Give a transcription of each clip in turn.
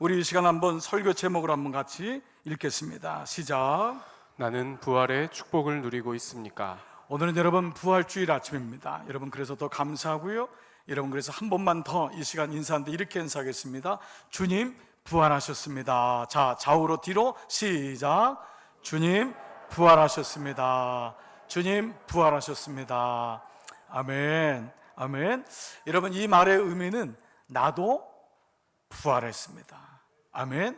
우리 이 시간 한번 설교 제목을 한번 같이 읽겠습니다. 시작. 나는 부활의 축복을 누리고 있습니까? 오늘은 여러분 부활주일 아침입니다. 여러분 그래서 더 감사하고요. 여러분 그래서 한 번만 더 이 시간 인사하는데 이렇게 인사하겠습니다. 주님 부활하셨습니다. 자, 좌우로 뒤로 시작. 주님 부활하셨습니다. 주님 부활하셨습니다. 아멘. 아멘. 여러분 이 말의 의미는 나도 부활했습니다. 아멘.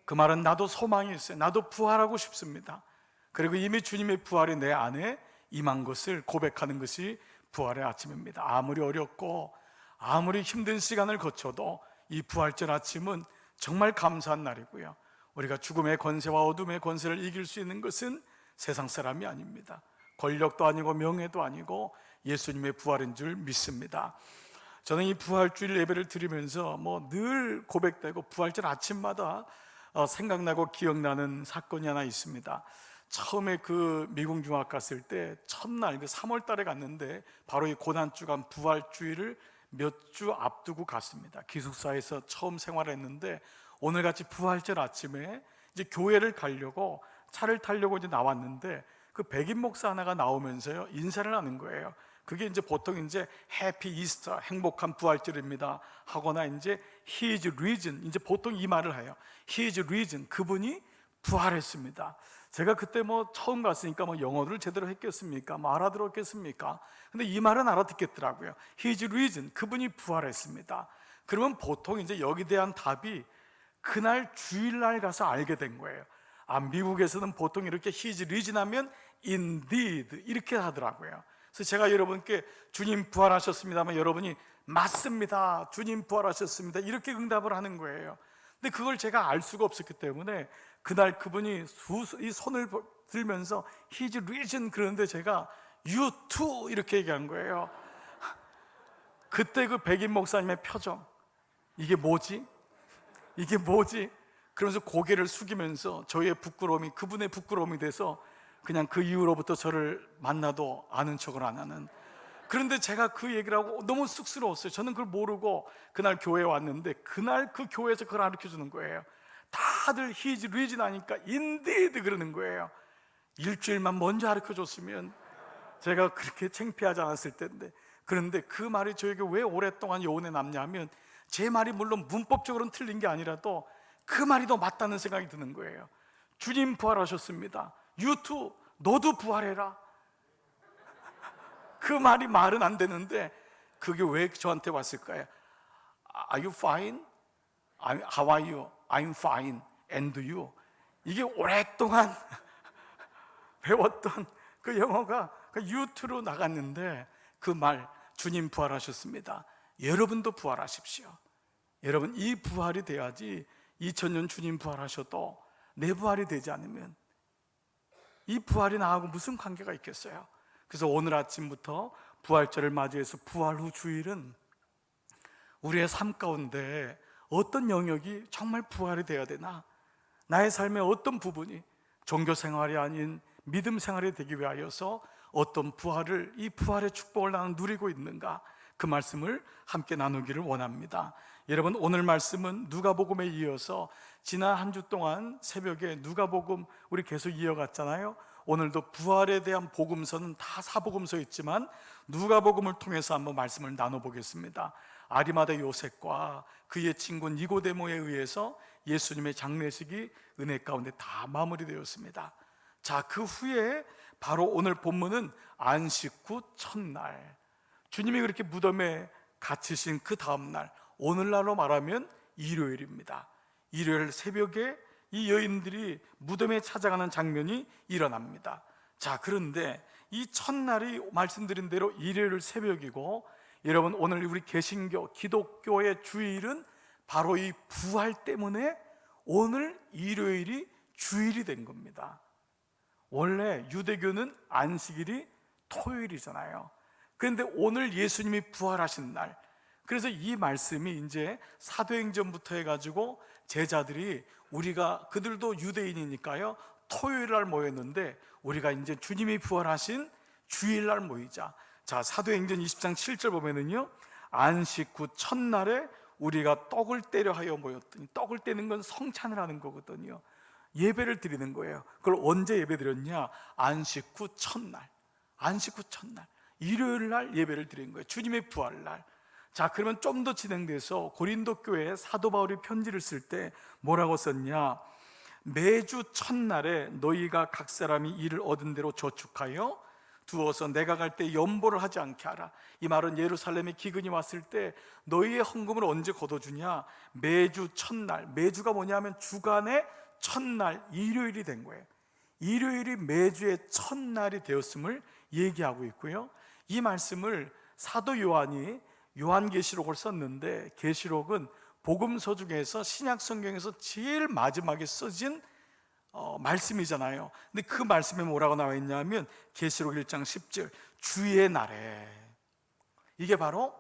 그 말은 나도 소망이 있어요. 나도 부활하고 싶습니다. 그리고 이미 주님의 부활이 내 안에 임한 것을 고백하는 것이 부활의 아침입니다. 아무리 어렵고 아무리 힘든 시간을 거쳐도 이 부활절 아침은 정말 감사한 날이고요. 우리가 죽음의 권세와 어둠의 권세를 이길 수 있는 것은 세상 사람이 아닙니다. 권력도 아니고 명예도 아니고 예수님의 부활인 줄 믿습니다. 저는 이 부활주일 예배를 드리면서 늘 고백되고 부활절 아침마다 생각나고 기억나는 사건이 하나 있습니다. 처음에 그 미국 유학 갔을 때 첫날 3월 달에 갔는데 바로 이 고난주간 부활주일을 몇 주 앞두고 갔습니다. 기숙사에서 처음 생활했는데 오늘같이 부활절 아침에 이제 교회를 가려고 차를 타려고 이제 나왔는데 그 백인 목사 하나가 나오면서요 인사를 하는 거예요. 그게 이제 보통 이제 해피 이스터, 행복한 부활절입니다 하거나 이제 He is risen, 이제 보통 이 말을 해요. He is risen, 그분이 부활했습니다. 제가 그때 처음 갔으니까 영어를 제대로 했겠습니까? 알아들었겠습니까? 근데 이 말은 알아듣겠더라고요. He is risen, 그분이 부활했습니다. 그러면 보통 이제 여기 대한 답이 그날 주일날 가서 알게 된 거예요. 미국에서는 보통 이렇게 He is risen 하면 indeed 이렇게 하더라고요. 그래서 제가 여러분께 주님 부활하셨습니다만 여러분이 맞습니다, 주님 부활하셨습니다 이렇게 응답을 하는 거예요. 근데 그걸 제가 알 수가 없었기 때문에 그날 그분이 이 손을 들면서 He's risen 그러는데 제가 You too 이렇게 얘기한 거예요. 그때 그 백인 목사님의 표정, 이게 뭐지? 이게 뭐지? 그러면서 고개를 숙이면서 저의 부끄러움이 그분의 부끄러움이 돼서 그냥 그 이후로부터 저를 만나도 아는 척을 안 하는. 그런데 제가 그 얘기를 하고 너무 쑥스러웠어요. 저는 그걸 모르고 그날 교회에 왔는데 그날 그 교회에서 그걸 가르쳐 주는 거예요. 다들 He is risen 하니까 indeed 그러는 거예요. 일주일만 먼저 가르쳐 줬으면 제가 그렇게 창피하지 않았을 텐데. 그런데 그 말이 저에게 왜 오랫동안 여운에 남냐면 제 말이 물론 문법적으로는 틀린 게 아니라도 그 말이 더 맞다는 생각이 드는 거예요. 주님 부활하셨습니다. You too, 너도 부활해라. 그 말은 안 되는데 그게 왜 저한테 왔을까요? Are you fine? How are you? I'm fine. And you? 이게 오랫동안 배웠던 그 영어가 you too로 나갔는데 그 말, 주님 부활하셨습니다. 여러분도 부활하십시오. 여러분 이 부활이 돼야지 2000년 주님 부활하셔도 내 부활이 되지 않으면 이 부활이 나하고 무슨 관계가 있겠어요? 그래서 오늘 아침부터 부활절을 맞이해서 부활 후 주일은 우리의 삶 가운데 어떤 영역이 정말 부활이 되어야 되나? 나의 삶의 어떤 부분이 종교 생활이 아닌 믿음 생활이 되기 위하여서 어떤 이 부활의 축복을 나는 누리고 있는가? 그 말씀을 함께 나누기를 원합니다. 여러분 오늘 말씀은 누가복음에 이어서 지난 한 주 동안 새벽에 누가복음 우리 계속 이어갔잖아요. 오늘도 부활에 대한 복음서는 다 사복음서였지만 누가복음을 통해서 한번 말씀을 나눠보겠습니다. 아리마대 요셉과 그의 친구 니고데모에 의해서 예수님의 장례식이 은혜 가운데 다 마무리되었습니다. 자, 그 후에 바로 오늘 본문은 안식 후 첫날, 주님이 그렇게 무덤에 갇히신 그 다음날, 오늘날로 말하면 일요일입니다. 일요일 새벽에 이 여인들이 무덤에 찾아가는 장면이 일어납니다. 자, 그런데 이 첫날이 말씀드린 대로 일요일 새벽이고, 여러분 오늘 우리 개신교 기독교의 주일은 바로 이 부활 때문에 오늘 일요일이 주일이 된 겁니다. 원래 유대교는 안식일이 토요일이잖아요. 그런데 오늘 예수님이 부활하신 날, 그래서 이 말씀이 이제 사도행전부터 해가지고 제자들이 우리가 그들도 유대인이니까요 토요일날 모였는데 우리가 이제 주님이 부활하신 주일날 모이자. 자, 사도행전 20장 7절 보면은요 안식 후 첫날에 우리가 떡을 떼려 하여 모였더니, 떡을 떼는 건 성찬을 하는 거거든요. 예배를 드리는 거예요. 그걸 언제 예배 드렸냐? 안식 후 첫날, 안식 후 첫날, 일요일 날 예배를 드린 거예요. 주님의 부활날. 자, 그러면 좀 더 진행돼서 고린도 교회에 사도 바울이 편지를 쓸 때 뭐라고 썼냐? 매주 첫날에 너희가 각 사람이 일을 얻은 대로 저축하여 두어서 내가 갈 때 연보를 하지 않게 하라. 이 말은 예루살렘에 기근이 왔을 때 너희의 헌금을 언제 걷어주냐? 매주 첫날. 매주가 뭐냐면 주간의 첫날, 일요일이 된 거예요. 일요일이 매주의 첫날이 되었음을 얘기하고 있고요. 이 말씀을 사도 요한이 요한계시록을 썼는데, 계시록은 복음서 중에서 신약 성경에서 제일 마지막에 써진 말씀이잖아요. 근데 그 말씀에 뭐라고 나와 있냐면 계시록 1장 10절, 주의 날에. 이게 바로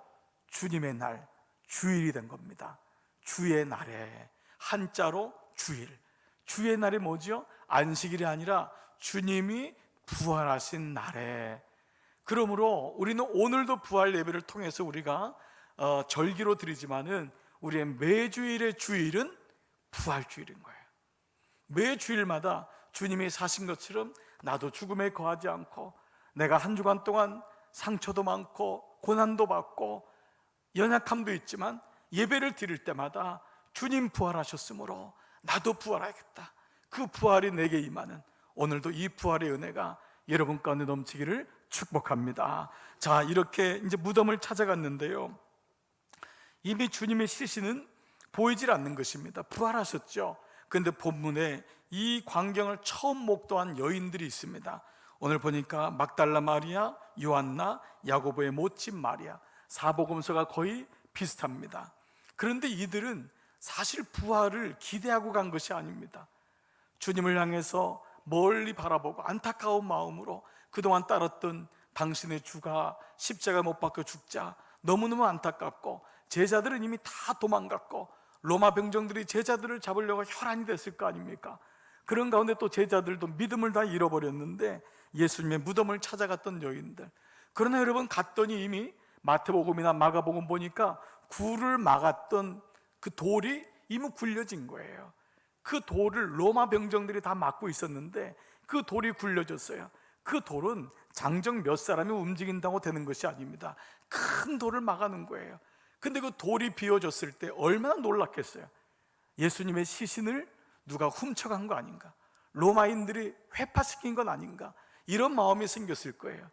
주님의 날, 주일이 된 겁니다. 주의 날에, 한자로 주일. 주의 날이 뭐죠? 안식일이 아니라 주님이 부활하신 날에. 그러므로 우리는 오늘도 부활 예배를 통해서 우리가 절기로 드리지만은 우리의 매주일의 주일은 부활주일인 거예요. 매 주일마다 주님이 사신 것처럼 나도 죽음에 거하지 않고, 내가 한 주간 동안 상처도 많고 고난도 받고 연약함도 있지만 예배를 드릴 때마다 주님 부활하셨으므로 나도 부활하겠다. 그 부활이 내게 임하는, 오늘도 이 부활의 은혜가 여러분 가운데 넘치기를 축복합니다. 자, 이렇게 이제 무덤을 찾아갔는데요, 이미 주님의 시신은 보이질 않는 것입니다. 부활하셨죠. 그런데 본문에 이 광경을 처음 목도한 여인들이 있습니다. 오늘 보니까 막달라 마리아, 요한나, 야고보의 모친 마리아, 사복음서가 거의 비슷합니다. 그런데 이들은 사실 부활을 기대하고 간 것이 아닙니다. 주님을 향해서 멀리 바라보고 안타까운 마음으로 그동안 따랐던 당신의 주가 십자가 못 박혀 죽자 너무너무 안타깝고, 제자들은 이미 다 도망갔고 로마 병정들이 제자들을 잡으려고 혈안이 됐을 거 아닙니까? 그런 가운데 또 제자들도 믿음을 다 잃어버렸는데 예수님의 무덤을 찾아갔던 여인들. 그러나 여러분, 갔더니 이미 마태복음이나 마가복음 보니까 굴을 막았던 그 돌이 이미 굴려진 거예요. 그 돌을 로마 병정들이 다 막고 있었는데 그 돌이 굴려졌어요. 그 돌은 장정 몇 사람이 움직인다고 되는 것이 아닙니다. 큰 돌을 막아놓은 거예요. 근데 그 돌이 비워졌을 때 얼마나 놀랐겠어요. 예수님의 시신을 누가 훔쳐간 거 아닌가, 로마인들이 회파시킨 건 아닌가, 이런 마음이 생겼을 거예요.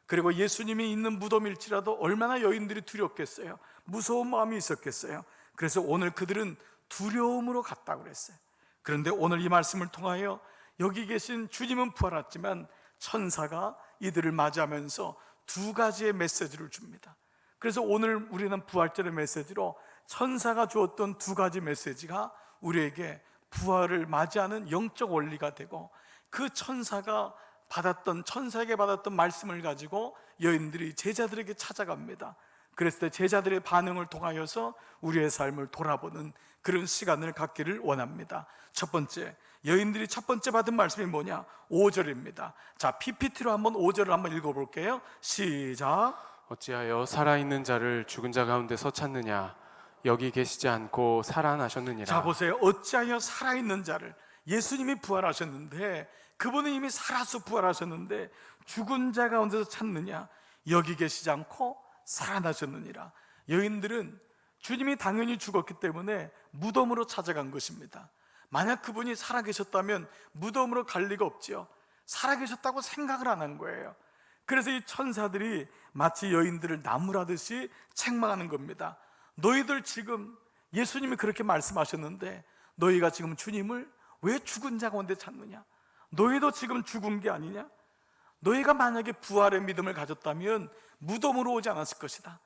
그리고 예수님이 있는 무덤일지라도 얼마나 여인들이 두렵겠어요. 무서운 마음이 있었겠어요. 그래서 오늘 그들은 두려움으로 갔다고 그랬어요. 그런데 오늘 이 말씀을 통하여 여기 계신 주님은 부활했지만 천사가 이들을 맞이하면서 두 가지의 메시지를 줍니다. 그래서 오늘 우리는 부활절의 메시지로 천사가 주었던 두 가지 메시지가 우리에게 부활을 맞이하는 영적 원리가 되고, 그 천사가 천사에게 받았던 말씀을 가지고 여인들이 제자들에게 찾아갑니다. 그랬을 때 제자들의 반응을 통하여서 우리의 삶을 돌아보는 그런 시간을 갖기를 원합니다. 첫 번째, 여인들이 첫 번째 받은 말씀이 뭐냐? 5절입니다. 자, PPT로 한번 5절을 한번 읽어볼게요. 시작. 어찌하여 살아있는 자를 죽은 자 가운데서 찾느냐? 여기 계시지 않고 살아나셨느니라. 자, 보세요. 어찌하여 살아있는 자를, 예수님이 부활하셨는데, 그분은 이미 살아서 부활하셨는데 죽은 자 가운데서 찾느냐? 여기 계시지 않고 살아나셨느니라. 여인들은 주님이 당연히 죽었기 때문에 무덤으로 찾아간 것입니다. 만약 그분이 살아계셨다면 무덤으로 갈 리가 없지요. 살아계셨다고 생각을 안 한 거예요. 그래서 이 천사들이 마치 여인들을 나무라듯이 책망하는 겁니다. 너희들 지금 예수님이 그렇게 말씀하셨는데 너희가 지금 주님을 왜 죽은 자 가운데 찾느냐? 너희도 지금 죽은 게 아니냐? 너희가 만약에 부활의 믿음을 가졌다면 무덤으로 오지 않았을 것이다.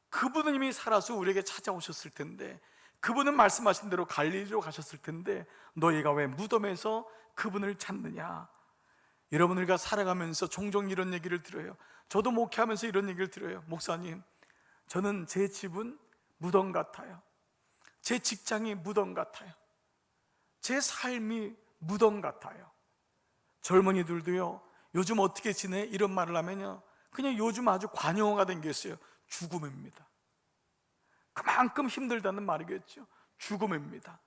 그분은 이미 살아서 우리에게 찾아오셨을 텐데, 그분은 말씀하신 대로 갈릴리로 가셨을 텐데 너희가 왜 무덤에서 그분을 찾느냐? 여러분, 우리가 살아가면서 종종 이런 얘기를 들어요. 저도 목회하면서 이런 얘기를 들어요. 목사님, 저는 제 집은 무덤 같아요. 제 직장이 무덤 같아요. 제 삶이 무덤 같아요. 젊은이들도요, 요즘 어떻게 지내? 이런 말을 하면요, 그냥 요즘 아주 관용어가 된 게 있어요. 죽음입니다. 그만큼 힘들다는 말이겠죠. 죽음입니다.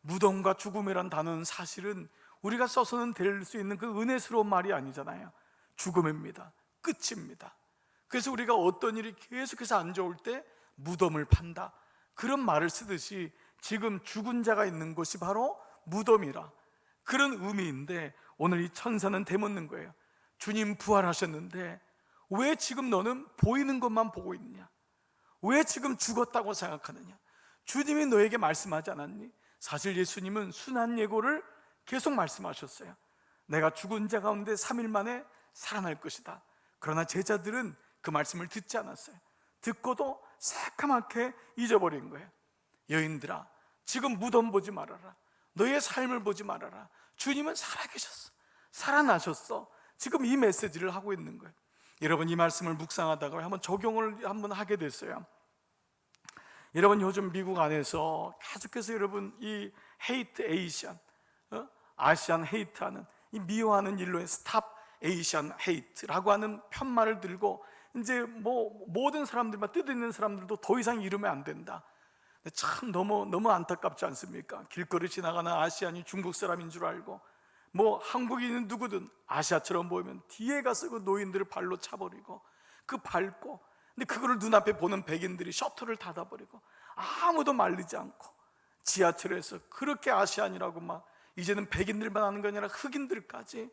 무덤과 죽음이란 단어는 사실은 우리가 써서는 될 수 있는 그 은혜스러운 말이 아니잖아요. 죽음입니다. 끝입니다. 그래서 우리가 어떤 일이 계속해서 안 좋을 때 무덤을 판다, 그런 말을 쓰듯이 지금 죽은 자가 있는 곳이 바로 무덤이라, 그런 의미인데, 오늘 이 천사는 되묻는 거예요. 주님 부활하셨는데 왜 지금 너는 보이는 것만 보고 있느냐? 왜 지금 죽었다고 생각하느냐? 주님이 너에게 말씀하지 않았니? 사실 예수님은 순한 예고를 계속 말씀하셨어요. 내가 죽은 자 가운데 3일 만에 살아날 것이다. 그러나 제자들은 그 말씀을 듣지 않았어요. 듣고도 새까맣게 잊어버린 거예요. 여인들아, 지금 무덤 보지 말아라. 너의 삶을 보지 말아라. 주님은 살아계셨어. 살아나셨어. 지금 이 메시지를 하고 있는 거예요. 여러분, 이 말씀을 묵상하다가 한번 적용을 한번 하게 됐어요. 여러분, 요즘 미국 안에서 계속해서 여러분 이 헤이트 에이시안, 아시안 헤이트하는, 이 미워하는 일로 스탑 에이시안 헤이트라고 하는 편말을 들고 이제 뭐 모든 사람들만, 뜻 있는 사람들도 더 이상 이러면 안 된다. 참 너무 안타깝지 않습니까? 길거리 지나가는 아시안이 중국 사람인 줄 알고, 뭐 한국인은 누구든 아시아처럼 보이면 뒤에 가서 그 노인들을 발로 차버리고 그 밟고, 근데 그거를 눈앞에 보는 백인들이 셔터를 닫아버리고 아무도 말리지 않고 지하철에서 그렇게 아시안이라고 막 이제는 백인들만 하는 게 아니라 흑인들까지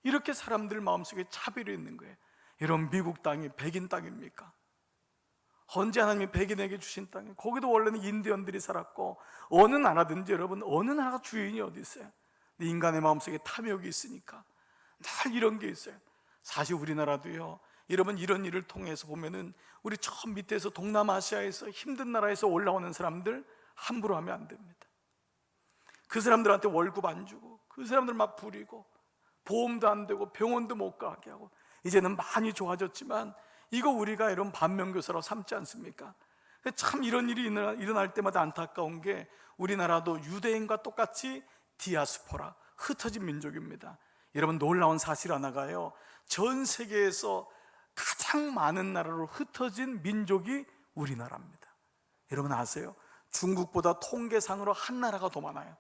이렇게 사람들 마음속에 차별이 있는 거예요. 여러분, 미국 땅이 백인 땅입니까? 언제 하나님이 백인에게 주신 땅에, 거기도 원래는 인디언들이 살았고, 어느 나라든지 여러분 어느 나라가 주인이 어디 있어요? 근데 인간의 마음속에 탐욕이 있으니까 늘 이런 게 있어요. 사실 우리나라도요, 여러분 이런 일을 통해서 보면은 우리 처음 밑에서 동남아시아에서 힘든 나라에서 올라오는 사람들 함부로 하면 안 됩니다. 그 사람들한테 월급 안 주고, 그 사람들 막 부리고, 보험도 안 되고 병원도 못 가게 하고. 이제는 많이 좋아졌지만 이거 우리가 이런 반면교사로 삼지 않습니까? 참 이런 일이 일어날 때마다 안타까운 게, 우리나라도 유대인과 똑같이 디아스포라, 흩어진 민족입니다. 여러분, 놀라운 사실 하나가요, 전 세계에서 가장 많은 나라로 흩어진 민족이 우리나라입니다. 여러분 아세요? 중국보다 통계상으로 한 나라가 더 많아요.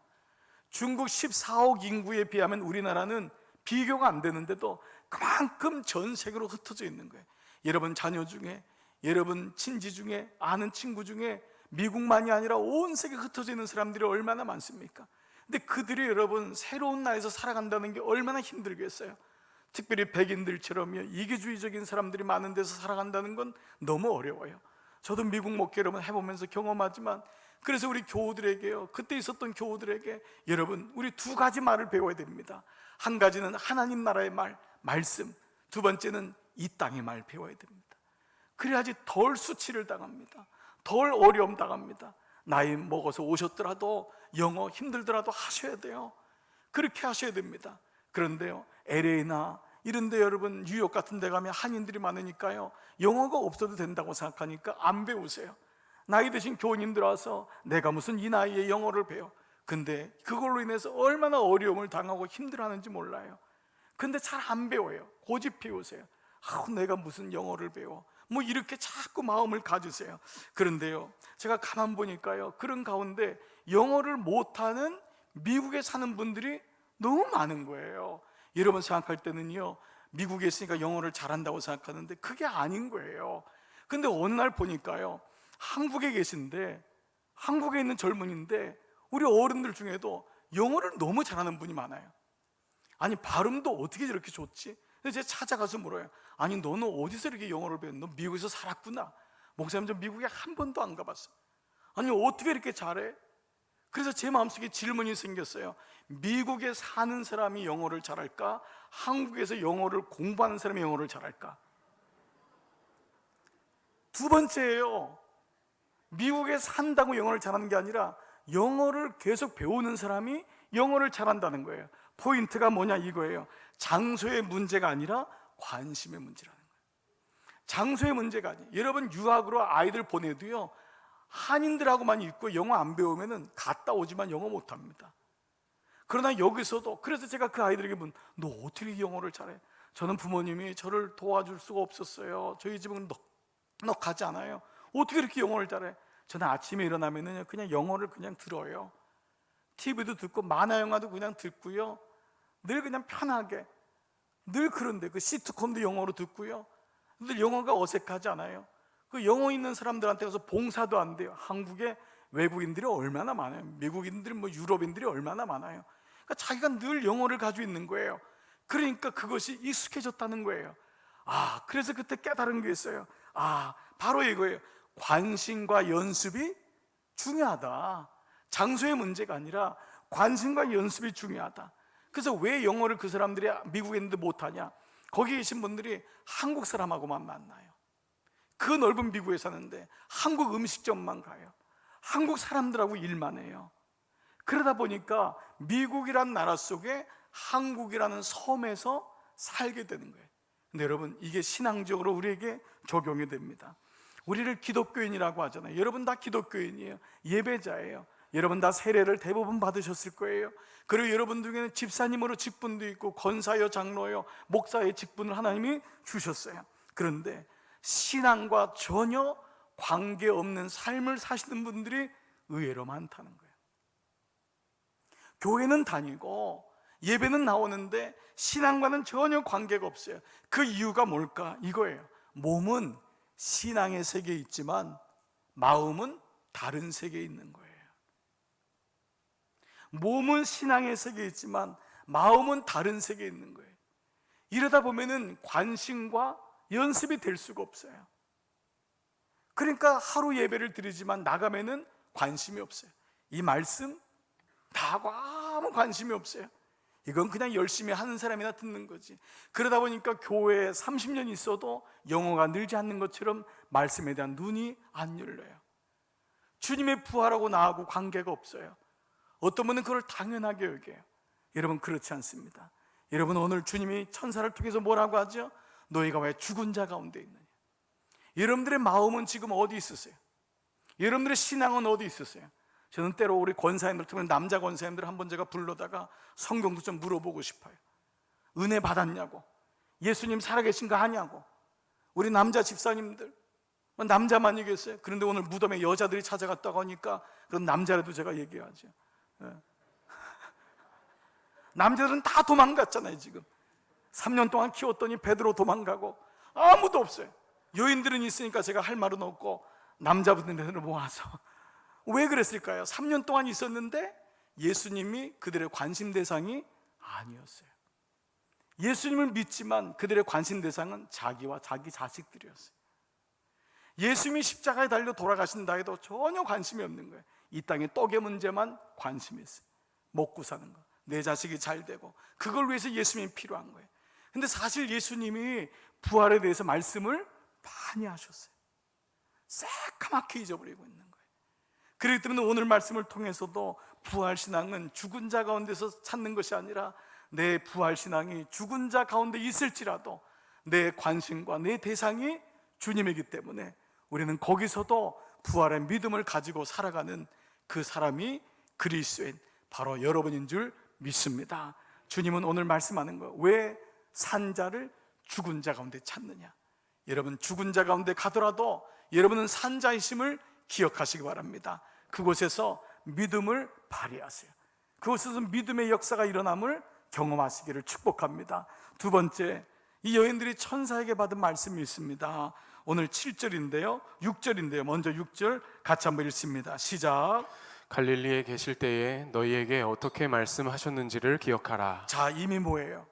중국 14억 인구에 비하면 우리나라는 비교가 안 되는데도 그만큼 전 세계로 흩어져 있는 거예요. 여러분 자녀 중에, 여러분 친지 중에, 아는 친구 중에 미국만이 아니라 온 세계 흩어져 있는 사람들이 얼마나 많습니까? 근데 그들이 여러분 새로운 나라에서 살아간다는 게 얼마나 힘들겠어요. 특별히 백인들처럼 이기주의적인 사람들이 많은 데서 살아간다는 건 너무 어려워요. 저도 미국 목회 여러분 해보면서 경험하지만, 그래서 우리 교우들에게요, 그때 있었던 교우들에게 여러분 우리 두 가지 말을 배워야 됩니다. 한 가지는 하나님 나라의 말씀, 두 번째는 이 땅의 말 배워야 됩니다. 그래야지 덜 수치를 당합니다. 덜 어려움 당합니다. 나이 먹어서 오셨더라도 영어 힘들더라도 하셔야 돼요. 그렇게 하셔야 됩니다. 그런데요, LA나 이런데 여러분 뉴욕 같은 데 가면 한인들이 많으니까요, 영어가 없어도 된다고 생각하니까 안 배우세요. 나이 드신 교우님들 와서 내가 무슨 이 나이에 영어를 배워. 근데 그걸로 인해서 얼마나 어려움을 당하고 힘들어하는지 몰라요. 근데 잘 안 배워요. 고집 피우세요. 내가 무슨 영어를 배워, 뭐 이렇게 자꾸 마음을 가지세요. 그런데요, 제가 가만 보니까요, 그런 가운데 영어를 못하는 미국에 사는 분들이 너무 많은 거예요. 여러분 생각할 때는요, 미국에 있으니까 영어를 잘한다고 생각하는데 그게 아닌 거예요. 근데 어느 날 보니까요, 한국에 계신데, 한국에 있는 젊은이인데 우리 어른들 중에도 영어를 너무 잘하는 분이 많아요. 아니 발음도 어떻게 이렇게 좋지? 그래서 제가 찾아가서 물어요. 아니 너는 어디서 이렇게 영어를 배웠어? 너 미국에서 살았구나. 목사님 저 미국에 한 번도 안 가봤어. 아니 어떻게 이렇게 잘해? 그래서 제 마음속에 질문이 생겼어요. 미국에 사는 사람이 영어를 잘할까? 한국에서 영어를 공부하는 사람이 영어를 잘할까? 두 번째예요. 미국에 산다고 영어를 잘하는 게 아니라 영어를 계속 배우는 사람이 영어를 잘한다는 거예요. 포인트가 뭐냐 이거예요. 장소의 문제가 아니라 관심의 문제라는 거예요. 장소의 문제가 아니에요. 여러분 유학으로 아이들 보내도요, 한인들하고만 있고 영어 안 배우면은 갔다 오지만 영어 못합니다. 그러나 여기서도, 그래서 제가 그 아이들에게 너 어떻게 영어를 잘해? 저는 부모님이 저를 도와줄 수가 없었어요. 저희 집은 너 가지 않아요. 어떻게 이렇게 영어를 잘해? 저는 아침에 일어나면은 그냥 영어를 그냥 들어요. TV도 듣고 만화 영화도 그냥 듣고요. 늘 그냥 편하게 늘 그런데 그 시트콤도 영어로 듣고요. 늘 영어가 어색하지 않아요. 그 영어 있는 사람들한테 가서 봉사도 안 돼요. 한국에 외국인들이 얼마나 많아요. 미국인들, 유럽인들이 얼마나 많아요. 그러니까 자기가 늘 영어를 가지고 있는 거예요. 그러니까 그것이 익숙해졌다는 거예요. 그래서 그때 깨달은 게 있어요. 바로 이거예요. 관심과 연습이 중요하다. 장소의 문제가 아니라 관심과 연습이 중요하다. 그래서 왜 영어를 그 사람들이 미국인들 못하냐? 거기 계신 분들이 한국 사람하고만 만나요. 그 넓은 미국에 사는데 한국 음식점만 가요. 한국 사람들하고 일만 해요. 그러다 보니까 미국이란 나라 속에 한국이라는 섬에서 살게 되는 거예요. 근데 여러분, 이게 신앙적으로 우리에게 적용이 됩니다. 우리를 기독교인이라고 하잖아요. 여러분 다 기독교인이에요. 예배자예요. 여러분 다 세례를 대부분 받으셨을 거예요. 그리고 여러분 중에는 집사님으로 직분도 있고 권사여, 장로여, 목사의 직분을 하나님이 주셨어요. 그런데 신앙과 전혀 관계없는 삶을 사시는 분들이 의외로 많다는 거예요. 교회는 다니고 예배는 나오는데 신앙과는 전혀 관계가 없어요. 그 이유가 뭘까? 이거예요. 몸은 신앙의 세계에 있지만 마음은 다른 세계에 있는 거예요. 몸은 신앙의 세계에 있지만 마음은 다른 세계에 있는 거예요. 이러다 보면은 관심과 연습이 될 수가 없어요. 그러니까 하루 예배를 드리지만 나가면은 관심이 없어요. 이 말씀 다 하고 아무 관심이 없어요. 이건 그냥 열심히 하는 사람이나 듣는 거지. 그러다 보니까 교회에 30년 있어도 영어가 늘지 않는 것처럼 말씀에 대한 눈이 안 열려요. 주님의 부활하고 나하고 관계가 없어요. 어떤 분은 그걸 당연하게 여겨요. 여러분, 그렇지 않습니다. 여러분, 오늘 주님이 천사를 통해서 뭐라고 하죠? 너희가 왜 죽은 자 가운데 있느냐? 여러분들의 마음은 지금 어디 있으세요? 여러분들의 신앙은 어디 있으세요? 저는 때로 우리 권사님들, 특히 남자 권사님들 한번 제가 불러다가 성경도 좀 물어보고 싶어요. 은혜 받았냐고, 예수님 살아계신 거 아냐고. 우리 남자 집사님들 남자만이겠어요? 그런데 오늘 무덤에 여자들이 찾아갔다고 하니까 그런 남자라도 제가 얘기하죠. 남자들은 다 도망갔잖아요. 지금 3년 동안 키웠더니 베드로 도망가고 아무도 없어요. 여인들은 있으니까 제가 할 말은 없고 남자분들을 모아서 왜 그랬을까요? 3년 동안 있었는데 예수님이 그들의 관심 대상이 아니었어요. 예수님을 믿지만 그들의 관심 대상은 자기와 자기 자식들이었어요. 예수님이 십자가에 달려 돌아가신다 해도 전혀 관심이 없는 거예요. 이 땅의 떡의 문제만 관심이 있어요. 먹고 사는 거, 내 자식이 잘 되고, 그걸 위해서 예수님이 필요한 거예요. 근데 사실 예수님이 부활에 대해서 말씀을 많이 하셨어요. 새까맣게 잊어버리고 있는 거예요. 그렇기 때문에 오늘 말씀을 통해서도 부활신앙은 죽은 자 가운데서 찾는 것이 아니라 내 부활신앙이 죽은 자 가운데 있을지라도 내 관심과 내 대상이 주님이기 때문에 우리는 거기서도 부활의 믿음을 가지고 살아가는 그 사람이 그리스도인, 바로 여러분인 줄 믿습니다. 주님은 오늘 말씀하는 거, 왜 산자를 죽은 자 가운데 찾느냐? 여러분, 죽은 자 가운데 가더라도 여러분은 산자이심을 기억하시기 바랍니다. 그곳에서 믿음을 발휘하세요. 그곳에서 믿음의 역사가 일어남을 경험하시기를 축복합니다. 두 번째, 이 여인들이 천사에게 받은 말씀이 있습니다. 오늘 7절인데요 6절인데요 먼저 6절 같이 한번 읽습니다. 시작. 갈릴리에 계실 때에 너희에게 어떻게 말씀하셨는지를 기억하라. 자, 이미 뭐예요?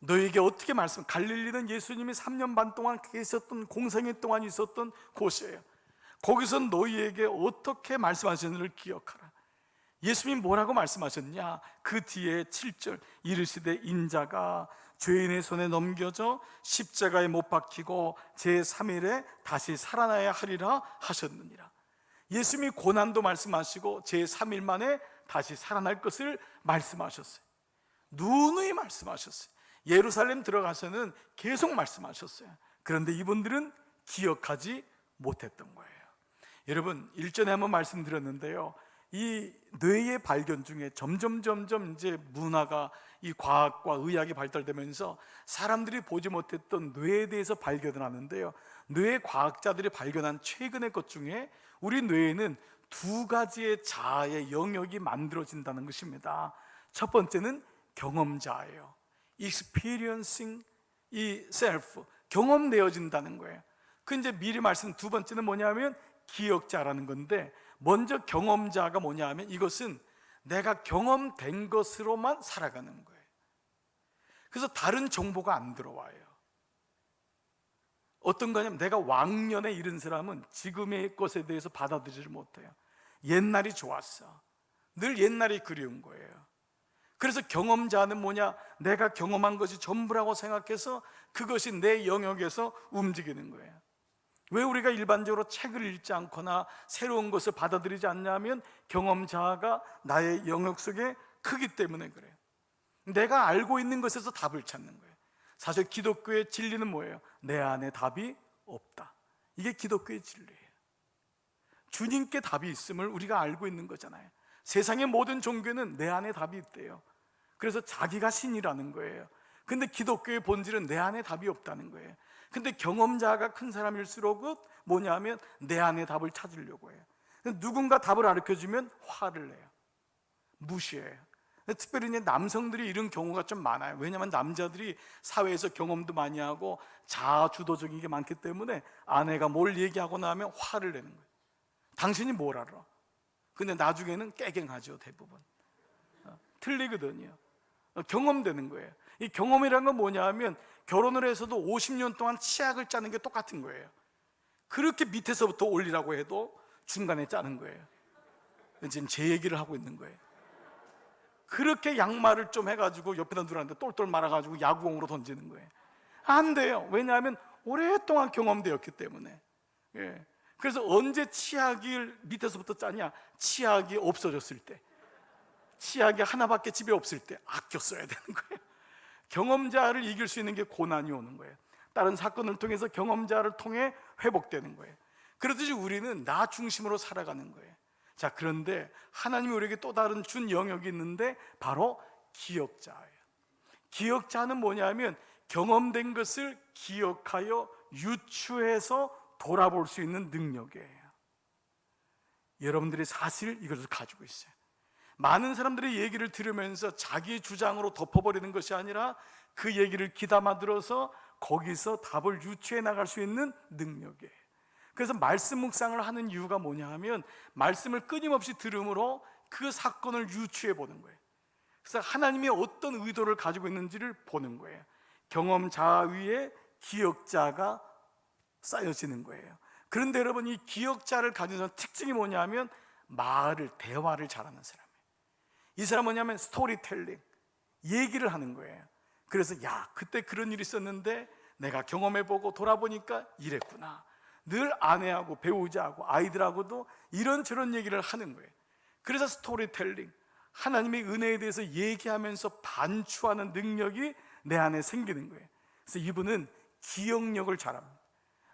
너희에게 어떻게 말씀, 갈릴리는 예수님이 3년 반 동안 계셨던, 공생애 동안 있었던 곳이에요. 거기서 너희에게 어떻게 말씀하셨는지를 기억하라. 예수님이 뭐라고 말씀하셨냐? 그 뒤에 7절, 이르시되 인자가 죄인의 손에 넘겨져 십자가에 못 박히고 제3일에 다시 살아나야 하리라 하셨느니라. 예수님이 고난도 말씀하시고 제3일 만에 다시 살아날 것을 말씀하셨어요. 누누이 말씀하셨어요. 예루살렘 들어가서는 계속 말씀하셨어요. 그런데 이분들은 기억하지 못했던 거예요. 여러분, 일전에 한번 말씀드렸는데요, 이 뇌의 발견 중에 점점 이제 문화가, 이 과학과 의학이 발달되면서 사람들이 보지 못했던 뇌에 대해서 발견을 하는데요, 뇌 과학자들이 발견한 최근의 것 중에 우리 뇌에는 두 가지의 자아의 영역이 만들어진다는 것입니다. 첫 번째는 경험자예요. experiencing 이 self, 경험되어진다는 거예요. 그 이제 미리 말씀 두 번째는 뭐냐면 기억자라는 건데, 먼저 경험자가 뭐냐면 이것은 내가 경험된 것으로만 살아가는 거예요. 그래서 다른 정보가 안 들어와요. 어떤 거냐면 내가 왕년에 이른 사람은 지금의 것에 대해서 받아들이지 못해요. 옛날이 좋았어. 늘 옛날이 그리운 거예요. 그래서 경험자는 뭐냐? 내가 경험한 것이 전부라고 생각해서 그것이 내 영역에서 움직이는 거예요. 왜 우리가 일반적으로 책을 읽지 않거나 새로운 것을 받아들이지 않냐면 경험자가 나의 영역 속에 크기 때문에 그래요. 내가 알고 있는 것에서 답을 찾는 거예요. 사실 기독교의 진리는 뭐예요? 내 안에 답이 없다. 이게 기독교의 진리예요. 주님께 답이 있음을 우리가 알고 있는 거잖아요. 세상의 모든 종교는 내 안에 답이 있대요. 그래서 자기가 신이라는 거예요. 근데 기독교의 본질은 내 안에 답이 없다는 거예요. 근데 경험자가 큰 사람일수록 뭐냐면 내 안에 답을 찾으려고 해요. 누군가 답을 가르쳐주면 화를 내요. 무시해요. 특별히 이제 남성들이 이런 경우가 좀 많아요. 왜냐하면 남자들이 사회에서 경험도 많이 하고 자아주도적인 게 많기 때문에 아내가 뭘 얘기하고 나면 화를 내는 거예요. 당신이 뭘 알아? 근데 나중에는 깨갱하죠, 대부분. 틀리거든요. 경험되는 거예요. 이 경험이라는 건 뭐냐 하면 결혼을 해서도 50년 동안 치약을 짜는 게 똑같은 거예요. 그렇게 밑에서부터 올리라고 해도 중간에 짜는 거예요. 지금 제 얘기를 하고 있는 거예요. 그렇게 양말을 좀 해가지고 옆에다 누르는데 똘똘 말아가지고 야구공으로 던지는 거예요. 안 돼요. 왜냐하면 오랫동안 경험되었기 때문에. 예. 그래서 언제 치약을 밑에서부터 짜냐? 치약이 없어졌을 때, 치약이 하나밖에 집에 없을 때 아껴 써야 되는 거예요. 경험자를 이길 수 있는 게 고난이 오는 거예요. 다른 사건을 통해서 경험자를 통해 회복되는 거예요. 그렇듯이 우리는 나 중심으로 살아가는 거예요. 자, 그런데 하나님이 우리에게 또 다른 준 영역이 있는데 바로 기억자예요. 기억자는 뭐냐면 경험된 것을 기억하여 유추해서 돌아볼 수 있는 능력이에요. 여러분들이 사실 이것을 가지고 있어요. 많은 사람들의 얘기를 들으면서 자기 주장으로 덮어버리는 것이 아니라 그 얘기를 귀담아 들어서 거기서 답을 유추해 나갈 수 있는 능력이에요. 그래서 말씀 묵상을 하는 이유가 뭐냐 하면 말씀을 끊임없이 들음으로 그 사건을 유추해 보는 거예요. 그래서 하나님이 어떤 의도를 가지고 있는지를 보는 거예요. 경험자 위에 기억자가 쌓여지는 거예요. 그런데 여러분, 이 기억자를 가진 특징이 뭐냐면 대화를 잘하는 사람이에요. 이 사람은 뭐냐면 스토리텔링, 얘기를 하는 거예요. 그래서 그때 그런 일이 있었는데 내가 경험해보고 돌아보니까 이랬구나. 늘 아내하고 배우자하고 아이들하고도 이런저런 얘기를 하는 거예요. 그래서 스토리텔링, 하나님의 은혜에 대해서 얘기하면서 반추하는 능력이 내 안에 생기는 거예요. 그래서 이분은 기억력을 잘합니다.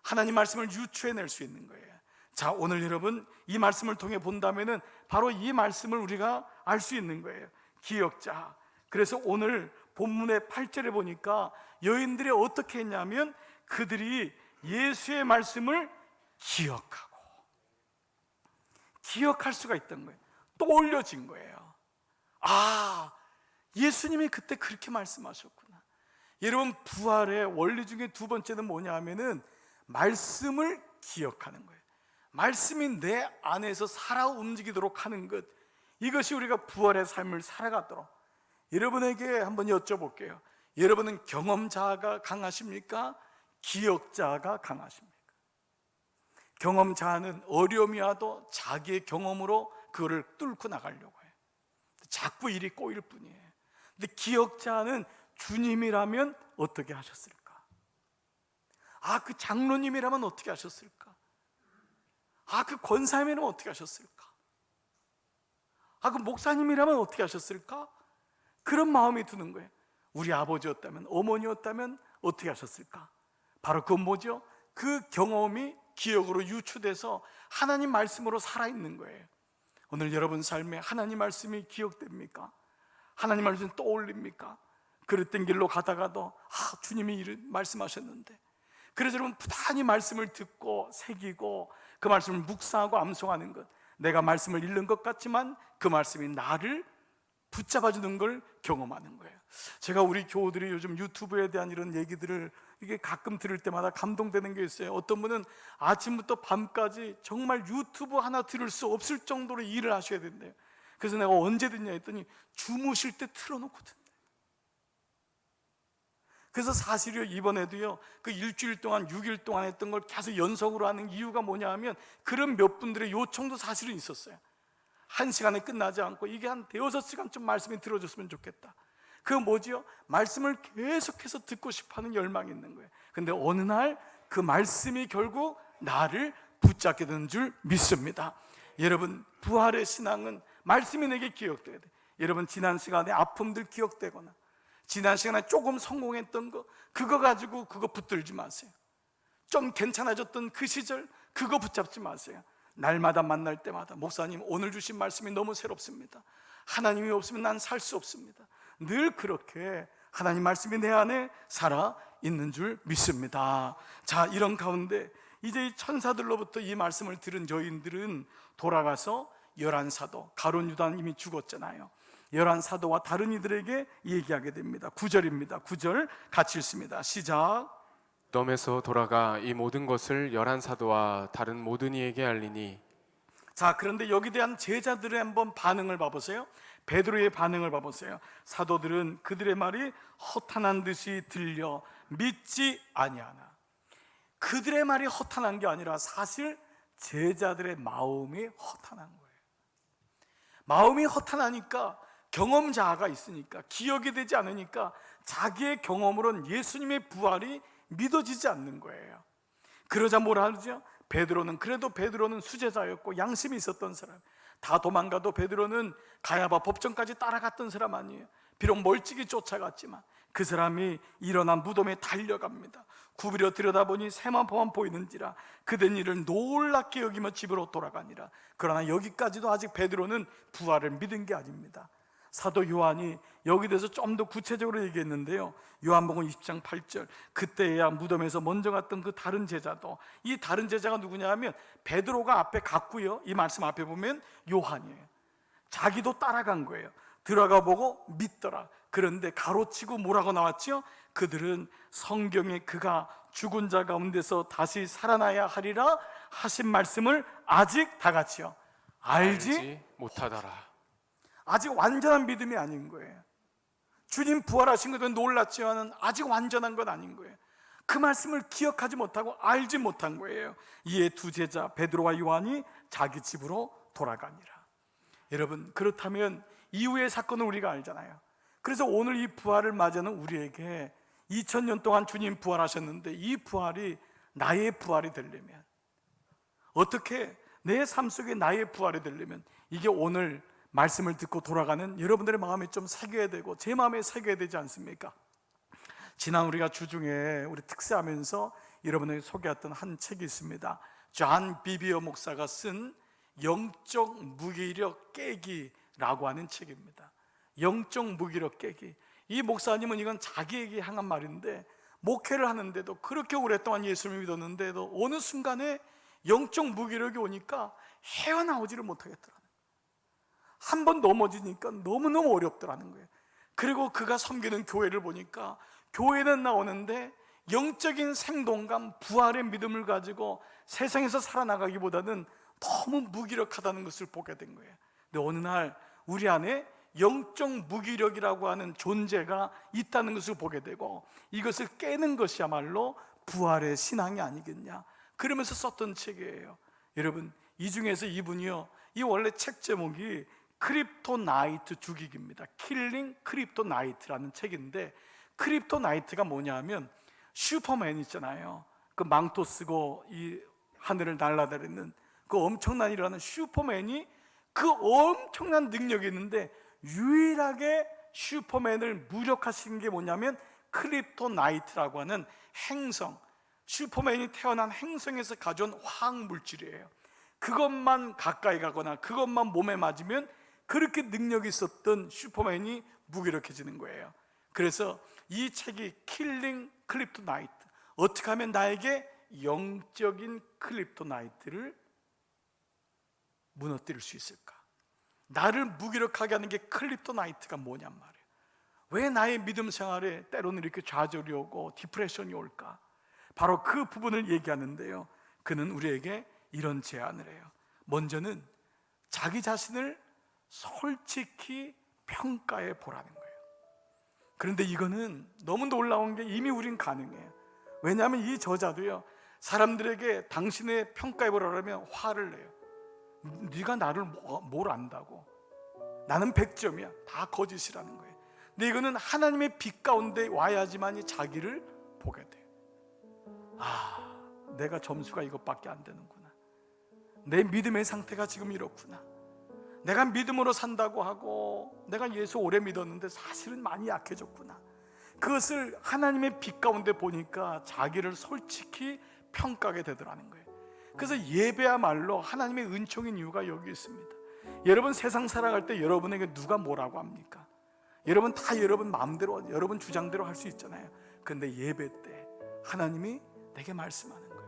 하나님 말씀을 유추해낼 수 있는 거예요. 자, 오늘 여러분 이 말씀을 통해 본다면은 바로 이 말씀을 우리가 알 수 있는 거예요. 기억자. 그래서 오늘 본문의 8절에 보니까 여인들이 어떻게 했냐면 그들이 예수의 말씀을 기억할 수가 있던 거예요. 떠올려진 거예요. 예수님이 그때 그렇게 말씀하셨구나. 여러분, 부활의 원리 중에 두 번째는 뭐냐 하면은 말씀을 기억하는 거예요. 말씀이 내 안에서 살아 움직이도록 하는 것, 이것이 우리가 부활의 삶을 살아가도록. 여러분에게 한번 여쭤볼게요. 여러분은 경험자가 강하십니까? 기억자가 강하십니까? 경험자는 어려움이 와도 자기의 경험으로 그거를 뚫고 나가려고 해요. 자꾸 일이 꼬일 뿐이에요. 근데 기억자는 주님이라면 어떻게 하셨을까? 그 장로님이라면 어떻게 하셨을까? 그 권사님이라면 어떻게 하셨을까? 그 목사님이라면 어떻게 하셨을까? 그런 마음이 드는 거예요. 우리 아버지였다면, 어머니였다면 어떻게 하셨을까? 바로 그건 뭐죠? 그 경험이 기억으로 유추돼서 하나님 말씀으로 살아있는 거예요. 오늘 여러분 삶에 하나님 말씀이 기억됩니까? 하나님 말씀 떠올립니까? 그랬던 길로 가다가도 주님이 이런 말씀하셨는데, 그래서 여러분 부단히 말씀을 듣고 새기고 그 말씀을 묵상하고 암송하는 것, 내가 말씀을 읽는 것 같지만 그 말씀이 나를 붙잡아주는 걸 경험하는 거예요. 제가 우리 교우들이 요즘 유튜브에 대한 이런 얘기들을 이게 가끔 들을 때마다 감동되는 게 있어요. 어떤 분은 아침부터 밤까지 정말 유튜브 하나 들을 수 없을 정도로 일을 하셔야 된대요. 그래서 내가 언제 듣냐 했더니 주무실 때 틀어놓고 듣는다. 그래서 사실요, 이번에도요, 그 일주일 동안 6일 동안 했던 걸 계속 연속으로 하는 이유가 뭐냐 하면 그런 몇 분들의 요청도 사실은 있었어요. 1시간에 끝나지 않고 이게 한 대여섯 시간쯤 말씀이 들어줬으면 좋겠다. 그거 뭐지요? 말씀을 계속해서 듣고 싶어하는 열망이 있는 거예요. 근데 어느 날 그 말씀이 결국 나를 붙잡게 되는 줄 믿습니다. 여러분, 부활의 신앙은 말씀이 내게 기억돼야 돼. 여러분, 지난 시간에 아픔들 기억되거나 지난 시간에 조금 성공했던 거, 그거 가지고 그거 붙들지 마세요. 좀 괜찮아졌던 그 시절, 그거 붙잡지 마세요. 날마다 만날 때마다 목사님 오늘 주신 말씀이 너무 새롭습니다. 하나님이 없으면 난 살 수 없습니다. 늘 그렇게 하나님 말씀이 내 안에 살아 있는 줄 믿습니다. 자, 이런 가운데 이제 이 천사들로부터 이 말씀을 들은 저희들은 돌아가서 11사도, 가룟 유다는 이미 죽었잖아요. 11사도와 다른 이들에게 얘기하게 됩니다. 9절입니다. 9절 같이 읽습니다. 시작. 덤에서 돌아가 이 모든 것을 11사도와 다른 모든 이에게 알리니. 자, 그런데 여기 대한 제자들의 한번 반응을 봐보세요. 베드로의 반응을 봐보세요. 사도들은 그들의 말이 허탄한 듯이 들려 믿지 아니하나. 그들의 말이 허탄한 게 아니라 사실 제자들의 마음이 허탄한 거예요. 마음이 허탄하니까, 경험자가 있으니까, 기억이 되지 않으니까 자기의 경험으로는 예수님의 부활이 믿어지지 않는 거예요. 그러자 뭐라 하죠? 베드로는 수제자였고 양심이 있었던 사람, 다 도망가도 베드로는 가야바 법정까지 따라갔던 사람 아니에요. 비록 멀찍이 쫓아갔지만 그 사람이 일어나 무덤에 달려갑니다. 굽으려 들여다보니 세마포만 보이는지라 그된 일을 놀랍게 여기며 집으로 돌아가니라. 그러나 여기까지도 아직 베드로는 부활을 믿은 게 아닙니다. 사도 요한이 여기 대해서 좀 더 구체적으로 얘기했는데요, 요한복음 20장 8절, 그때야 무덤에서 먼저 갔던 그 다른 제자도, 이 다른 제자가 누구냐 하면 베드로가 앞에 갔고요, 이 말씀 앞에 보면 요한이에요. 자기도 따라간 거예요. 들어가 보고 믿더라. 그런데 가로치고 뭐라고 나왔죠? 그들은 성경에 그가 죽은 자 가운데서 다시 살아나야 하리라 하신 말씀을 아직 다 같이요 알지 못하더라. 아직 완전한 믿음이 아닌 거예요. 주님 부활하신 것도 놀랐지만 아직 완전한 건 아닌 거예요. 그 말씀을 기억하지 못하고 알지 못한 거예요. 이에 두 제자 베드로와 요한이 자기 집으로 돌아가니라. 여러분, 그렇다면 이후의 사건을 우리가 알잖아요. 그래서 오늘 이 부활을 맞이하는 우리에게 2000년 동안 주님 부활하셨는데 이 부활이 나의 부활이 되려면, 어떻게 내 삶 속에 나의 부활이 되려면, 이게 오늘 말씀을 듣고 돌아가는 여러분들의 마음에 좀 새겨야 되고 제 마음에 새겨야 되지 않습니까? 지난 우리가 주중에 우리 특세하면서 여러분에게 소개했던 한 책이 있습니다. 존 비비어 목사가 쓴 영적 무기력 깨기라고 하는 책입니다. 영적 무기력 깨기. 이 목사님은 이건 자기에게 향한 말인데, 목회를 하는데도 그렇게 오랫동안 예수님을 믿었는데도 어느 순간에 영적 무기력이 오니까 헤어나오지를 못하겠더라고요. 한 번 넘어지니까 너무너무 어렵더라는 거예요. 그리고 그가 섬기는 교회를 보니까 교회는 나오는데 영적인 생동감, 부활의 믿음을 가지고 세상에서 살아나가기보다는 너무 무기력하다는 것을 보게 된 거예요. 근데 어느 날 우리 안에 영적 무기력이라고 하는 존재가 있다는 것을 보게 되고, 이것을 깨는 것이야말로 부활의 신앙이 아니겠냐, 그러면서 썼던 책이에요. 여러분, 이 중에서 이분이요, 이 원래 책 제목이 크립토나이트 죽이기입니다. 킬링 크립토나이트라는 책인데, 크립토나이트가 뭐냐 하면 슈퍼맨 있잖아요. 그 망토 쓰고 이 하늘을 날아다니는 그 엄청난 일을 하는 슈퍼맨이, 그 엄청난 능력이 있는데 유일하게 슈퍼맨을 무력화시킨 게 뭐냐면 크립토나이트라고 하는 행성, 슈퍼맨이 태어난 행성에서 가져온 화학물질이에요. 그것만 가까이 가거나 그것만 몸에 맞으면 그렇게 능력이 있었던 슈퍼맨이 무기력해지는 거예요. 그래서 이 책이 킬링 크립토나이트, 어떻게 하면 나에게 영적인 크립토나이트를 무너뜨릴 수 있을까? 나를 무기력하게 하는 게 클립토나이트가 뭐냔 말이에요. 왜 나의 믿음 생활에 때로는 이렇게 좌절이 오고 디프레션이 올까? 바로 그 부분을 얘기하는데요, 그는 우리에게 이런 제안을 해요. 먼저는 자기 자신을 솔직히 평가해 보라는 거예요. 그런데 이거는 너무 놀라운 게 이미 우린 가능해요. 왜냐하면 이 저자도요, 사람들에게 당신의 평가해 보라면 화를 내요. 네가 나를 뭘 안다고? 나는 100점이야. 다 거짓이라는 거예요. 근데 이거는 하나님의 빛 가운데 와야지만이 자기를 보게 돼요. 아, 내가 점수가 이것밖에 안 되는구나. 내 믿음의 상태가 지금 이렇구나. 내가 믿음으로 산다고 하고 내가 예수 오래 믿었는데 사실은 많이 약해졌구나. 그것을 하나님의 빛 가운데 보니까 자기를 솔직히 평가하게 되더라는 거예요. 그래서 예배야말로 하나님의 은총인 이유가 여기 있습니다. 여러분 세상 살아갈 때 여러분에게 누가 뭐라고 합니까? 여러분 다 여러분 마음대로, 여러분 주장대로 할 수 있잖아요. 근데 예배 때 하나님이 내게 말씀하는 거예요.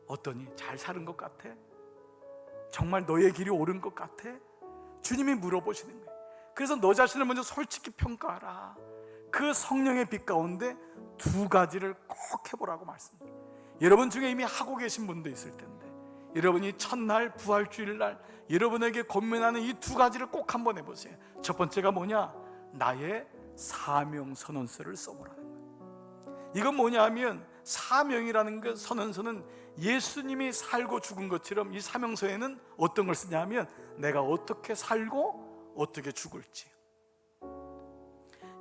어떠니? 잘 사는 것 같아? 정말 너의 길이 옳은 것 같아? 주님이 물어보시는 거예요. 그래서 너 자신을 먼저 솔직히 평가하라. 그 성령의 빛 가운데 두 가지를 꼭 해보라고 말씀드려요. 여러분 중에 이미 하고 계신 분도 있을 텐데, 여러분이 첫날 부활주일날 여러분에게 권면하는 이 두 가지를 꼭 한번 해보세요. 첫 번째가 뭐냐? 나의 사명선언서를 써보라는 거예요. 이건 뭐냐 하면, 사명이라는 그 선언서는 예수님이 살고 죽은 것처럼 이 사명서에는 어떤 걸 쓰냐 하면 내가 어떻게 살고 어떻게 죽을지,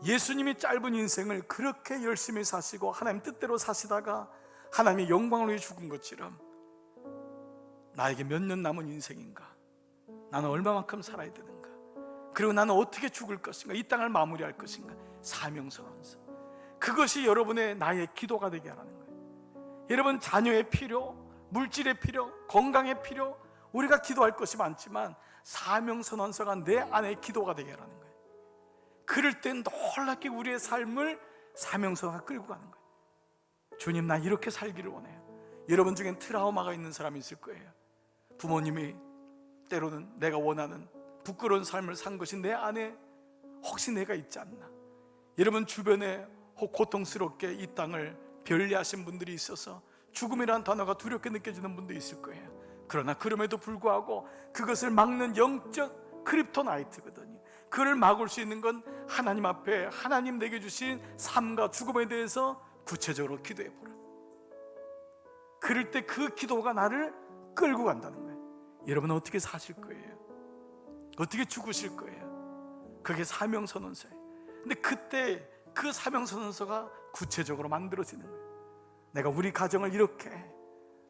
예수님이 짧은 인생을 그렇게 열심히 사시고 하나님 뜻대로 사시다가 하나님의 영광을 위해 죽은 것처럼 나에게 몇 년 남은 인생인가, 나는 얼마만큼 살아야 되는가, 그리고 나는 어떻게 죽을 것인가, 이 땅을 마무리할 것인가, 사명선언서. 그것이 여러분의 나의 기도가 되게 하라는 거예요. 여러분 자녀의 필요, 물질의 필요, 건강의 필요, 우리가 기도할 것이 많지만 사명선언서가 내 안에 기도가 되게 하라는 거예요. 그럴 땐 놀랍게 우리의 삶을 사명선언가 끌고 가는 거예요. 주님, 나 이렇게 살기를 원해요. 여러분 중엔 트라우마가 있는 사람이 있을 거예요. 부모님이 때로는 내가 원하는 부끄러운 삶을 산 것이 내 안에 혹시 내가 있지 않나. 여러분 주변에 혹 고통스럽게 이 땅을 변리하신 분들이 있어서 죽음이라는 단어가 두렵게 느껴지는 분도 있을 거예요. 그러나 그럼에도 불구하고 그것을 막는 영적 크립토나이트거든요. 그를 막을 수 있는 건 하나님 앞에 하나님 내게 주신 삶과 죽음에 대해서 구체적으로 기도해 보라. 그럴 때 그 기도가 나를 끌고 간다는 거예요. 여러분은 어떻게 사실 거예요? 어떻게 죽으실 거예요? 그게 사명선언서예요. 근데 그때 그 사명선언서가 구체적으로 만들어지는 거예요. 내가 우리 가정을 이렇게,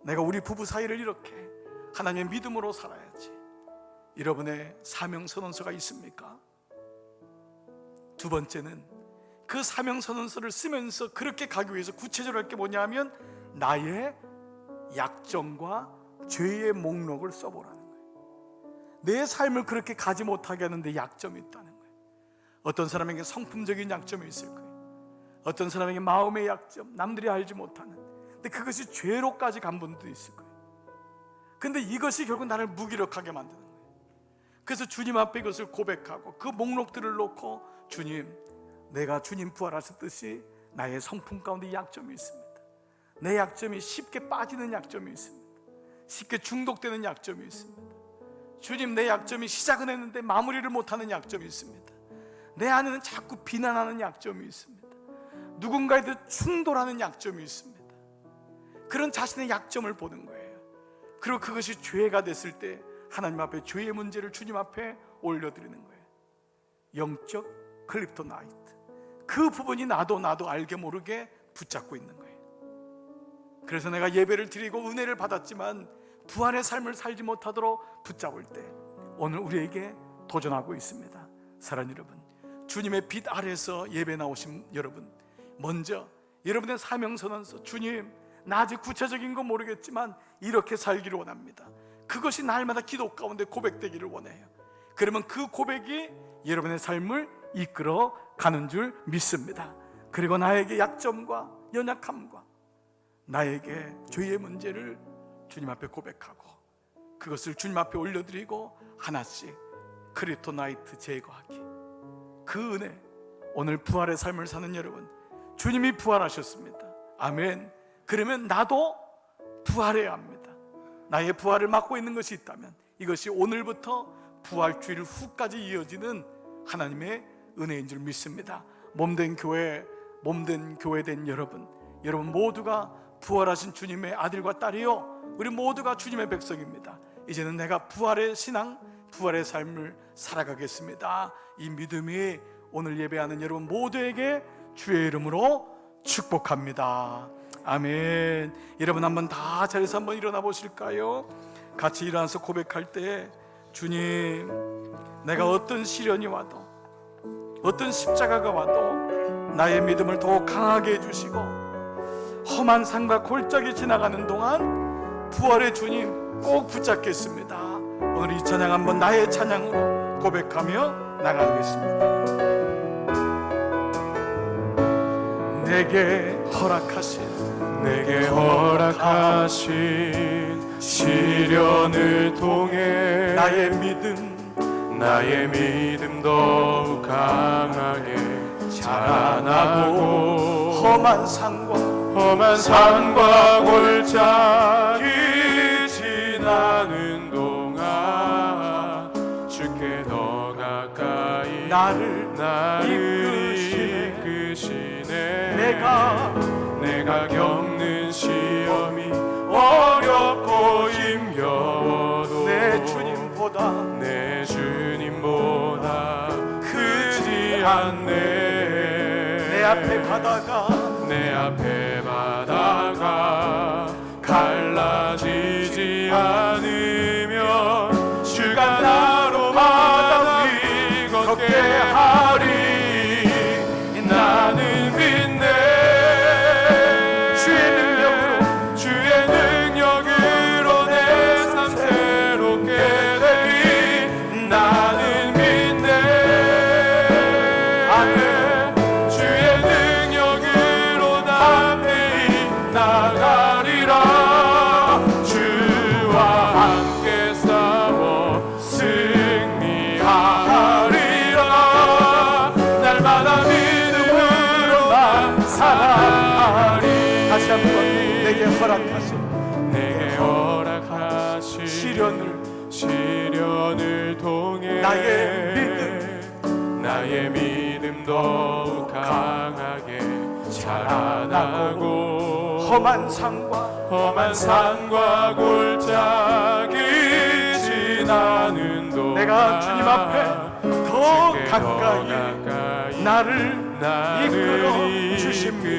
내가 우리 부부 사이를 이렇게 하나님의 믿음으로 살아야지. 여러분의 사명선언서가 있습니까? 두 번째는 그 사명선언서를 쓰면서 그렇게 가기 위해서 구체적으로 할 게 뭐냐 하면 나의 약점과 죄의 목록을 써보라는 거예요. 내 삶을 그렇게 가지 못하게 하는데 약점이 있다는 거예요. 어떤 사람에게 성품적인 약점이 있을 거예요. 어떤 사람에게 마음의 약점, 남들이 알지 못하는, 근데 그것이 죄로까지 간 분도 있을 거예요. 근데 이것이 결국 나를 무기력하게 만드는 거예요. 그래서 주님 앞에 이것을 고백하고 그 목록들을 놓고, 주님, 내가 주님 부활하셨듯이 나의 성품 가운데 약점이 있습니다. 내 약점이 쉽게 빠지는 약점이 있습니다. 쉽게 중독되는 약점이 있습니다. 주님, 내 약점이 시작은 했는데 마무리를 못하는 약점이 있습니다. 내 안에는 자꾸 비난하는 약점이 있습니다. 누군가에 대해 충돌하는 약점이 있습니다. 그런 자신의 약점을 보는 거예요. 그리고 그것이 죄가 됐을 때 하나님 앞에 죄의 문제를 주님 앞에 올려드리는 거예요. 영적 클립토나이트. 그 부분이 나도 알게 모르게 붙잡고 있는 거예요. 그래서 내가 예배를 드리고 은혜를 받았지만 부활의 삶을 살지 못하도록 붙잡을 때 오늘 우리에게 도전하고 있습니다. 사랑하는 여러분, 주님의 빛 아래서 예배 나오신 여러분, 먼저 여러분의 사명선언서, 주님, 나 아직 구체적인 건 모르겠지만 이렇게 살기를 원합니다. 그것이 날마다 기도 가운데 고백되기를 원해요. 그러면 그 고백이 여러분의 삶을 이끌어 가는 줄 믿습니다. 그리고 나에게 약점과 연약함과 나에게 죄의 문제를 주님 앞에 고백하고 그것을 주님 앞에 올려드리고 하나씩 크립토나이트 제거하기. 그 은혜, 오늘 부활의 삶을 사는 여러분, 주님이 부활하셨습니다. 아멘. 그러면 나도 부활해야 합니다. 나의 부활을 맡고 있는 것이 있다면 이것이 오늘부터 부활주일 후까지 이어지는 하나님의 은혜인 줄 믿습니다. 몸된 교회, 몸된 교회된 여러분 모두가 부활하신 주님의 아들과 딸이요, 우리 모두가 주님의 백성입니다. 이제는 내가 부활의 신앙, 부활의 삶을 살아가겠습니다. 이 믿음이 오늘 예배하는 여러분 모두에게 주의 이름으로 축복합니다. 아멘. 여러분 한번 다 자리에서 한번 일어나 보실까요? 같이 일어나서 고백할 때, 주님, 내가 어떤 시련이 와도, 어떤 십자가가 와도 나의 믿음을 더욱 강하게 해주시고, 험한 산과 골짜기 지나가는 동안 부활의 주님 꼭 붙잡겠습니다. 오늘 이 찬양 한번 나의 찬양으로 고백하며 나가겠습니다. 내게 허락하신 시련을 통해 나의 믿음 더욱 강하게 자라나고, 험한 산과 골짜기 지나는 동안 주께 더 가까이 나를 이끄시네. 내가 겪는 시험이 어렵고 힘겨워도 내 주님보다 크지 않네. 내 앞에 바다가 갈라지지 않으면 주가 나로 바다 위 걷게 하리. 나는 믿네. 주의 능력으로 내 삶 새롭게 되리. 나는 믿네. 주의 능력으로 담대히 나가리라. 주와 함께 싸워 승리하리라. 날마다 믿음으로만 살아가리. 다시 한번 내게 허락하신 시련을 통해 나의 믿음 더욱 강하게 자라나고, 험한 산과 골짜기 지나는 동안 내가 주님 앞에 더 가까이 나를 이끌어 주십니다.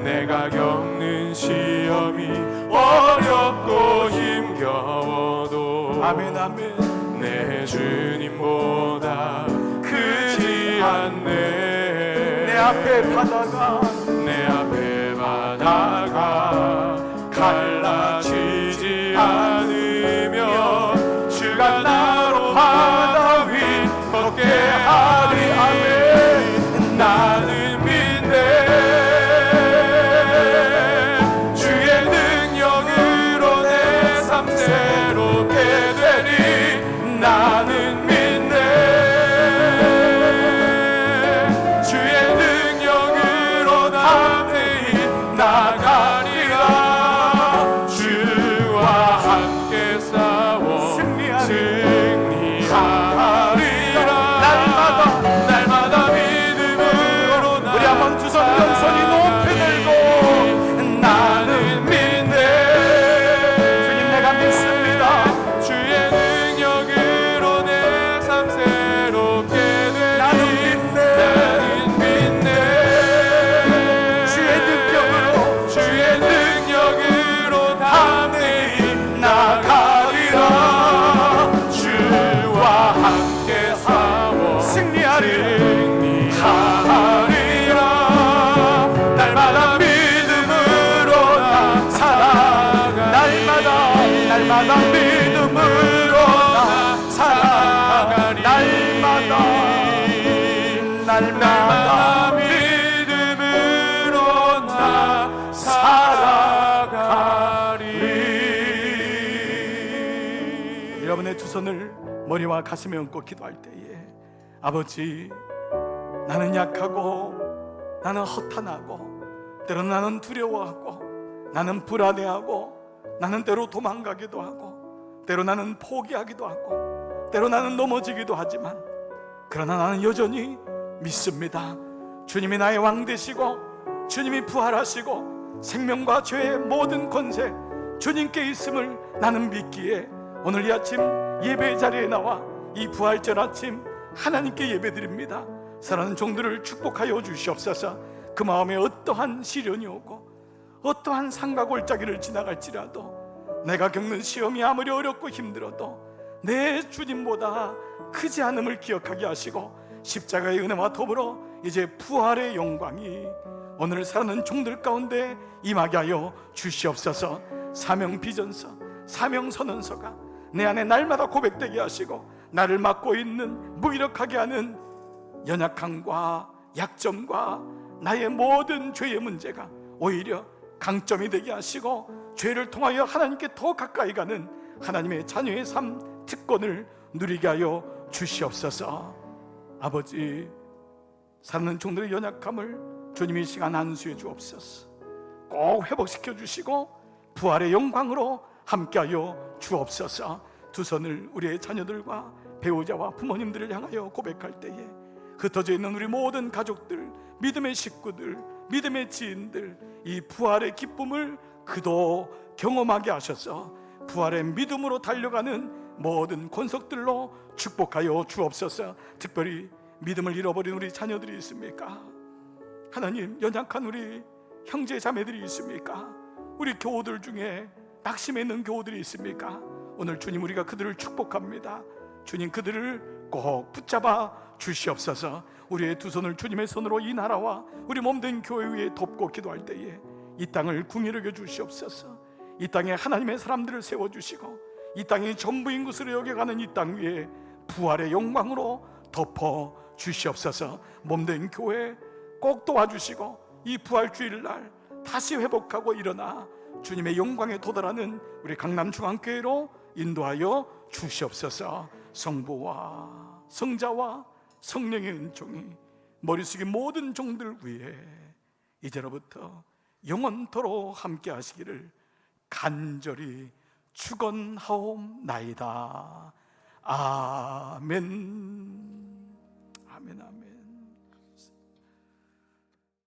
내가 겪는 시험이 어렵고 힘겨워도 아멘. 내 주님보다 크지 않네. 내 앞에 바다가 갈라지지 않으며 주가 나로 바다 위 걷게 하리. 아멘. 나는 믿네. 주의 능력으로 내 삶 새롭게 되리. 나는 믿네. 주의 능력으로 담대히 나가리라. 주와 함께 싸워 승리하리라. 날마다 믿음으로 우리 한번 두 손 겸손히 높이 들고 나는 믿네. 주님 내가 믿습니다. 주의 능력으로 내 삶 새롭게 되리. 나는 믿네. 주의 능력으로 담대히 나가리라. 주와 함께 싸워 승리하리라. 날마다 믿음으로 나 살아가. 날마다 믿음으로 나 살아가리. 날마다 믿음으로 나 살아가리. 손을 머리와 가슴에 얹고 기도할 때에 아버지, 나는 약하고 나는 허탄하고 때로는 나는 두려워하고 나는 불안해하고 나는 때로 도망가기도 하고 때로 나는 포기하기도 하고 때로 나는 넘어지기도 하지만 그러나 나는 여전히 믿습니다. 주님이 나의 왕 되시고 주님이 부활하시고 생명과 죄의 모든 권세 주님께 있음을 나는 믿기에 오늘 이 아침 예배 자리에 나와 이 부활절 아침 하나님께 예배드립니다. 사랑하는 종들을 축복하여 주시옵소서. 그 마음에 어떠한 시련이 오고 어떠한 상과 골짜기를 지나갈지라도 내가 겪는 시험이 아무리 어렵고 힘들어도 내 주님보다 크지 않음을 기억하게 하시고 십자가의 은혜와 더불어 이제 부활의 영광이 오늘 사는 종들 가운데 임하게 하여 주시옵소서. 사명 비전서, 사명 선언서가 내 안에 날마다 고백되게 하시고 나를 맡고 있는 무기력하게 하는 연약함과 약점과 나의 모든 죄의 문제가 오히려 강점이 되게 하시고 죄를 통하여 하나님께 더 가까이 가는 하나님의 자녀의 삶 특권을 누리게 하여 주시옵소서. 아버지, 사는 종들의 연약함을 주님이 이 시간 안수해 주옵소서. 꼭 회복시켜 주시고 부활의 영광으로 함께하여 주옵소서. 두 손을 우리의 자녀들과 배우자와 부모님들을 향하여 고백할 때에 흩어져 있는 우리 모든 가족들, 믿음의 식구들, 믿음의 지인들, 이 부활의 기쁨을 그도 경험하게 하셔서 부활의 믿음으로 달려가는 모든 권속들로 축복하여 주옵소서. 특별히 믿음을 잃어버린 우리 자녀들이 있습니까? 하나님, 연약한 우리 형제 자매들이 있습니까? 우리 교우들 중에 낙심해 있는 교우들이 있습니까? 오늘 주님, 우리가 그들을 축복합니다. 주님, 그들을 꼭 붙잡아 주시옵소서. 우리의 두 손을 주님의 손으로 이 나라와 우리 몸된 교회 위에 덮고 기도할 때에 이 땅을 궁일하게 주시옵소서. 이 땅에 하나님의 사람들을 세워주시고 이 땅이 전부인 것으로 여겨가는 이 땅 위에 부활의 영광으로 덮어 주시옵소서. 몸된 교회 꼭 도와주시고 이 부활주일날 다시 회복하고 일어나 주님의 영광에 도달하는 우리 강남중앙교회로 인도하여 주시옵소서. 성부와 성자와 성령의 은총이 머리 숙인 모든 종들 위에 이제로부터 영원토록 함께 하시기를 간절히 축원하옵나이다. 아멘. 아멘. 아멘.